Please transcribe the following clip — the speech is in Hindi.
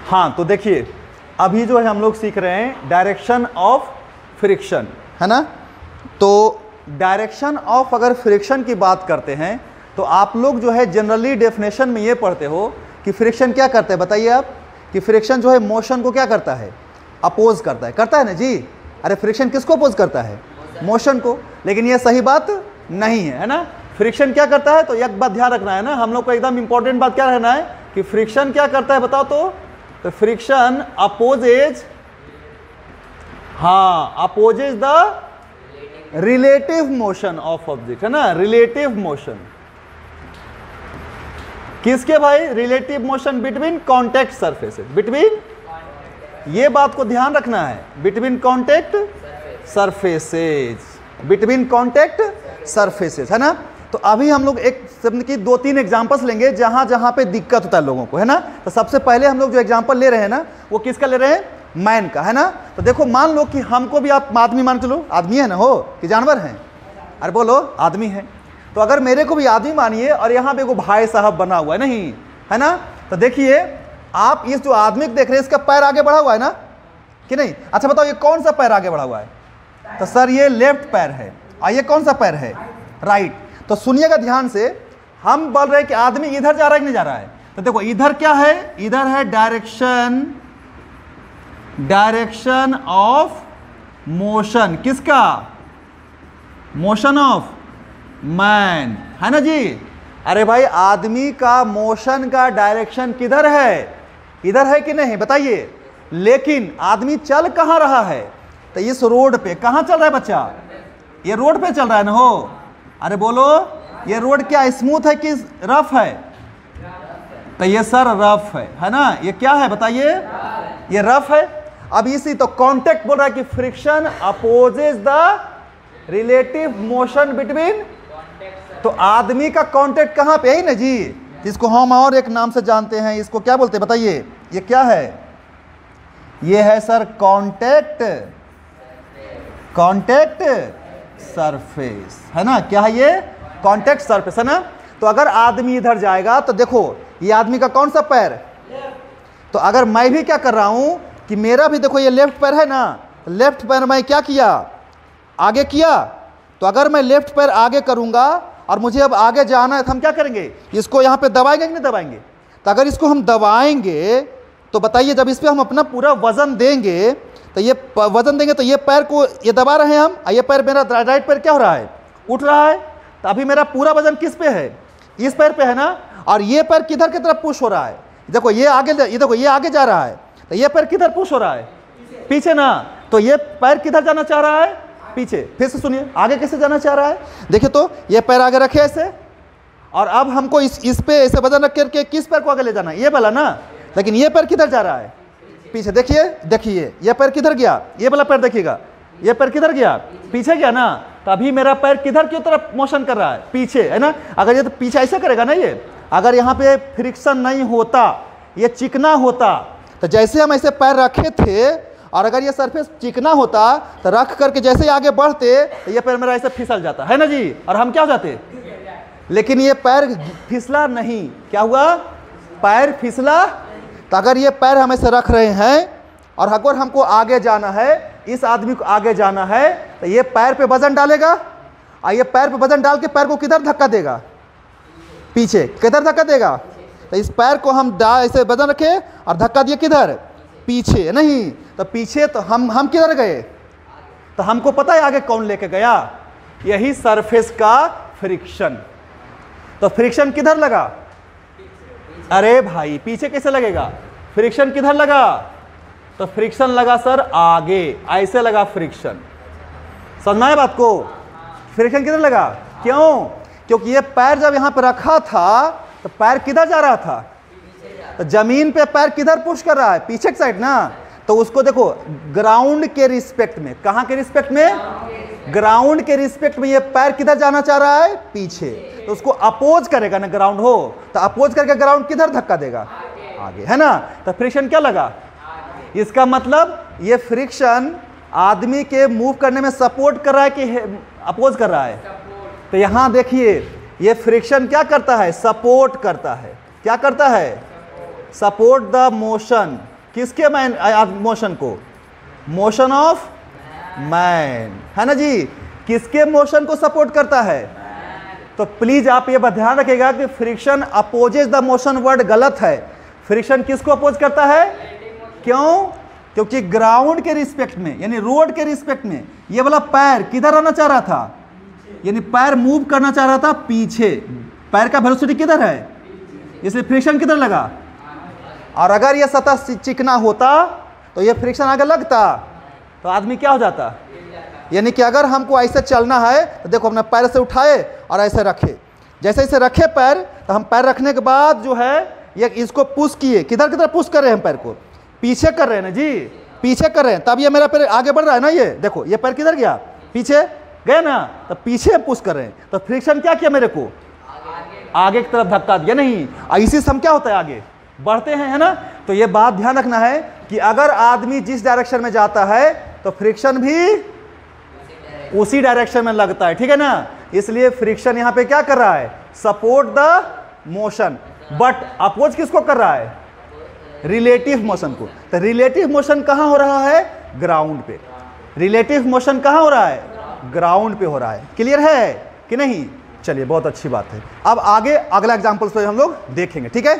हाँ तो देखिए अभी जो है हम लोग सीख रहे हैं डायरेक्शन ऑफ फ्रिक्शन, है ना। तो डायरेक्शन ऑफ अगर फ्रिक्शन की बात करते हैं तो आप लोग जो है जनरली डेफिनेशन में ये पढ़ते हो कि फ्रिक्शन क्या करता है, बताइए आप, कि फ्रिक्शन जो है मोशन को क्या करता है, अपोज करता है ना जी। अरे फ्रिक्शन किसको अपोज करता है, मोशन को। लेकिन ये सही बात नहीं है, है ना। फ्रिक्शन क्या करता है, तो एक बात ध्यान रखना है ना हम लोग को, एकदम इंपॉर्टेंट बात क्या रहना है कि फ्रिक्शन क्या करता है बताओ तो फ्रिक्शन अपोजेज, हाँ opposes the relative motion of object, है ना, रिलेटिव मोशन। किसके भाई, relative motion between contact surfaces, between, ये बात को ध्यान रखना है, between contact surfaces, between contact surfaces, है ना। तो अभी हम लोग एक शब्द की 2-3 एग्जांपल्स लेंगे जहां जहां पे दिक्कत होता है लोगों को, है ना। तो सबसे पहले हम लोग जो एग्जांपल ले रहे हैं ना वो किसका ले रहे हैं, मैन का, है ना। तो देखो मान लो कि हमको भी आप आदमी मान चलो, आदमी है ना हो कि जानवर हैं, अरे बोलो आदमी है। तो अगर मेरे को भी आदमी मानिए और यहाँ पे को भाई साहब बना हुआ है, नहीं है ना। तो देखिए आप इस जो आदमी को देख रहे हैं इसका पैर आगे बढ़ा हुआ है ना कि नहीं। अच्छा बताओ ये कौन सा पैर आगे बढ़ा हुआ है, तो सर ये लेफ्ट पैर है, और ये कौन सा पैर है, राइट। तो सुनिएगा ध्यान से, हम बोल रहे हैं कि आदमी इधर जा रहा है कि नहीं जा रहा है। तो देखो इधर क्या है, इधर है डायरेक्शन ऑफ मोशन, किसका, मोशन ऑफ मैन, है ना जी। अरे भाई आदमी का मोशन का डायरेक्शन किधर है, इधर है कि नहीं बताइए। लेकिन आदमी चल कहाँ रहा है, तो इस रोड पे, कहाँ चल रहा है बच्चा, ये रोड पे चल रहा है ना हो। अरे बोलो ये रोड क्या स्मूथ है कि रफ है, तो ये सर रफ है ना। ये क्या है बताइए, ये रफ है। अब इसी तो कांटेक्ट बोल रहा है कि friction opposes the relative motion between, तो आदमी का कांटेक्ट कहाँ पे है ना जी, जिसको हम और एक नाम से जानते हैं, इसको क्या बोलते हैं बताइए, ये क्या है, ये है सर कांटेक्ट सरफेस, है ना। क्या है ये, कांटेक्ट सरफेस, है ना। तो अगर आदमी इधर जाएगा तो देखो ये आदमी का कौन सा पैर, तो अगर मैं भी क्या कर रहा हूं कि मेरा भी देखो ये लेफ्ट पैर है ना, लेफ्ट पैर मैं क्या किया, आगे किया। तो अगर मैं लेफ्ट पैर आगे करूंगा और मुझे अब आगे जाना है तो हम क्या करेंगे, इसको यहाँ पे दबाएंगे कि नहीं दबाएंगे। तो अगर इसको हम दबाएंगे तो बताइए जब इस पर हम अपना पूरा वजन देंगे, तो ये वजन देंगे तो ये पैर को ये दबा रहे हैं हम, ये पैर मेरा राइट पैर क्या हो रहा है, उठ रहा है। तो अभी मेरा पूरा वजन किस पे है, इस पैर पे है ना। और ये पैर किधर की तरफ पुश हो रहा है, देखो ये आगे, ये देखो ये आगे जा रहा है, तो ये पैर किधर पुश हो रहा है, पीछे ना। तो ये पैर किधर जाना चाह रहा है, पीछे। फिर से सुनिए आगे कैसे जाना चाह रहा है, देखिए तो ये पैर आगे रखे ऐसे, और अब हमको इस पे ऐसे वजन रख करके किस पैर को आगे ले जाना है, ये वाला ना। लेकिन ये पैर किधर जा रहा है, पीछे। देखिए ये पैर किधर गया, ये वाला पैर देखिएगा, ये पैर किधर गया, पीछे गया ना। तो अभी मेरा पैर किधर की तरफ मोशन कर रहा है, पीछे, है ना। अगर ये तो पीछे ऐसे करेगा ना, ये अगर यहाँ पे फ्रिक्शन नहीं होता, ये चिकना होता, तो जैसे हम ऐसे पैर रखे थे और अगर ये सरफेस चिकना होता तो रख करके जैसे ही आगे बढ़ते तो ये पैर मेरा ऐसे फिसल जाता, है ना जी, और हम क्या हो जाते। लेकिन ये पैर फिसला नहीं, क्या हुआ, पैर फिसला। तो अगर ये पैर हम ऐसे रख रहे हैं और अगर हमको आगे जाना है, इस आदमी को आगे जाना है, तो ये पैर पे वजन डालेगा, और ये पैर पे वजन डाल के पैर को किधर धक्का देगा, पीछे। किधर धक्का देगा, तो इस पैर को हम ऐसे वजन रखे और धक्का दिए किधर, पीछे, नहीं। तो पीछे तो हम किधर गए, तो हमको पता है आगे कौन लेके गया, यही सरफेस का फ्रिक्शन। तो फ्रिक्शन किधर लगा, अरे भाई पीछे कैसे लगेगा, फ्रिक्शन किधर लगा, तो फ्रिक्शन लगा सर आगे, ऐसे लगा फ्रिक्शन। समझना है बात को, फ्रिक्शन किधर लगा, क्यों, क्योंकि ये पैर जब यहां पर रखा था तो पैर किधर जा रहा था, तो जमीन पे पैर किधर पुश कर रहा है, पीछे की साइड ना। तो उसको देखो ग्राउंड के रिस्पेक्ट में, कहां के रिस्पेक्ट में, ग्राउंड के रिस्पेक्ट में ये पैर किधर जाना चाह रहा है, पीछे। तो उसको अपोज करेगा ना, ग्राउंड हो तो अपोज करके ग्राउंड किधर धक्का देगा, आगे, है ना। तो फ्रिक्शन क्या लगा, इसका मतलब ये फ्रिक्शन आदमी के मूव करने में सपोर्ट कर रहा है कि अपोज कर रहा है। तो यहां देखिए ये फ्रिक्शन क्या करता है, सपोर्ट करता है, क्या करता है, सपोर्ट द मोशन, किसके मैन मोशन को? मोशन ऑफ मैन, है ना जी। किसके मोशन को सपोर्ट करता है? तो प्लीज आप ये ध्यान रखिएगा कि friction opposes the motion word गलत है। फ्रिक्शन किसको अपोज करता है? क्यों? क्योंकि ग्राउंड के रिस्पेक्ट में, यानी रोड के रिस्पेक्ट में, ये वाला पैर किधर आना चाह रहा था? यानी पैर मूव करना चाह रहा था पीछे। पैर का वेलोसिटी किधर है? इसलिए फ्रिक्शन किधर लगा? और अगर ये सतह चिकना होता तो ये फ्रिक्शन आगे लगता तो आदमी क्या हो जाता? यानी कि अगर हमको ऐसे चलना है तो देखो अपना पैर से उठाए और ऐसे रखे, जैसे ऐसे रखे पैर, तो हम पैर रखने के बाद जो है ये इसको पुश किए, किधर किधर पुश कर रहे हैं? हम पैर को पीछे कर रहे हैं ना जी, पीछे कर रहे हैं, तब ये मेरा पैर आगे बढ़ रहा है ना। ये देखो ये पैर किधर गया? पीछे गया ना, तो पीछे पुश कर रहे हैं। तो फ्रिक्शन क्या किया? मेरे को आगे की तरफ धक्का दिया नहीं, इसी से हम क्या होता है? आगे बढ़ते हैं, है ना। तो ये बात ध्यान रखना है कि अगर आदमी जिस डायरेक्शन में जाता है तो फ्रिक्शन भी उसी डायरेक्शन में लगता है, ठीक है ना। इसलिए फ्रिक्शन यहां पे क्या कर रहा है? Support the motion, but oppose किसको कर रहा है? रिलेटिव मोशन को। तो रिलेटिव मोशन कहां हो रहा है? ग्राउंड पे। रिलेटिव मोशन कहां हो रहा है? ग्राउंड पे हो रहा है। क्लियर है कि नहीं? चलिए बहुत अच्छी बात है। अब आगे अगला एग्जांपल से हम लोग देखेंगे, ठीक है।